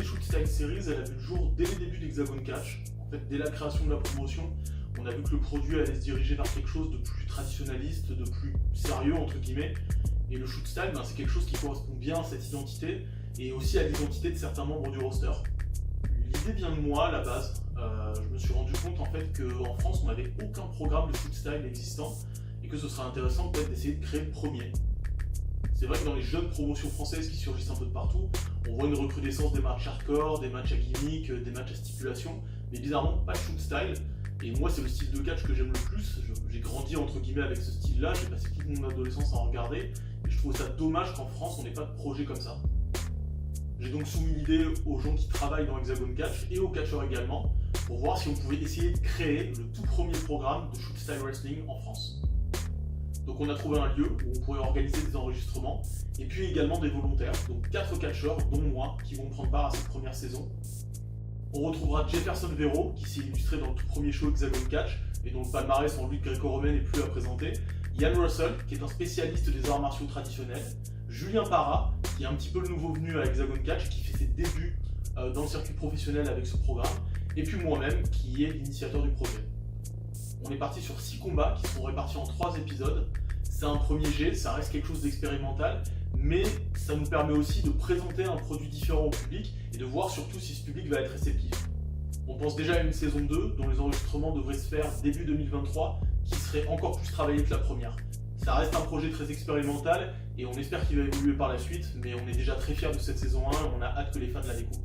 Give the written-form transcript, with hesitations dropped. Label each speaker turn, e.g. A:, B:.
A: des Shoot Style Series, elle a vu le jour dès les débuts d'Hexagon Catch. En fait, dès la création de la promotion, on a vu que le produit allait se diriger vers quelque chose de plus traditionnaliste, de plus sérieux, entre guillemets. Et le Shoot Style, c'est quelque chose qui correspond bien à cette identité et aussi à l'identité de certains membres du roster. L'idée vient de moi à la base. Je me suis rendu compte en fait qu'en France, on n'avait aucun programme de Shoot Style existant et que ce serait intéressant peut-être d'essayer de créer le premier. C'est vrai que dans les jeunes promotions françaises qui surgissent un peu de partout, on voit une recrudescence des matchs hardcore, des matchs à gimmick, des matchs à stipulation, mais bizarrement pas de shoot style. Et moi c'est le style de catch que j'aime le plus, j'ai grandi entre guillemets avec ce style-là, j'ai passé toute mon adolescence à en regarder, et je trouve ça dommage qu'en France on n'ait pas de projet comme ça. J'ai donc soumis l'idée aux gens qui travaillent dans Hexagon Catch et aux catcheurs également, pour voir si on pouvait essayer de créer le tout premier programme de shoot style wrestling en France. Donc on a trouvé un lieu où on pourrait organiser des enregistrements et puis également des volontaires, donc 4 catcheurs, dont moi, qui vont prendre part à cette première saison. On retrouvera Jefferson Vero, qui s'est illustré dans le tout premier show Hexagon Catch et dont le palmarès en lutte gréco-romaine n'est plus à présenter. Ian Russell, qui est un spécialiste des arts martiaux traditionnels. Julien Parra, qui est un petit peu le nouveau venu à Hexagon Catch, qui fait ses débuts dans le circuit professionnel avec ce programme. Et puis moi-même, qui est l'initiateur du projet. On est parti sur 6 combats qui seront répartis en 3 épisodes. C'est un premier jet, ça reste quelque chose d'expérimental, mais ça nous permet aussi de présenter un produit différent au public et de voir surtout si ce public va être réceptif. On pense déjà à une saison 2 dont les enregistrements devraient se faire début 2023, qui serait encore plus travaillé que la première. Ça reste un projet très expérimental et on espère qu'il va évoluer par la suite, mais on est déjà très fiers de cette saison 1 et on a hâte que les fans la découvrent.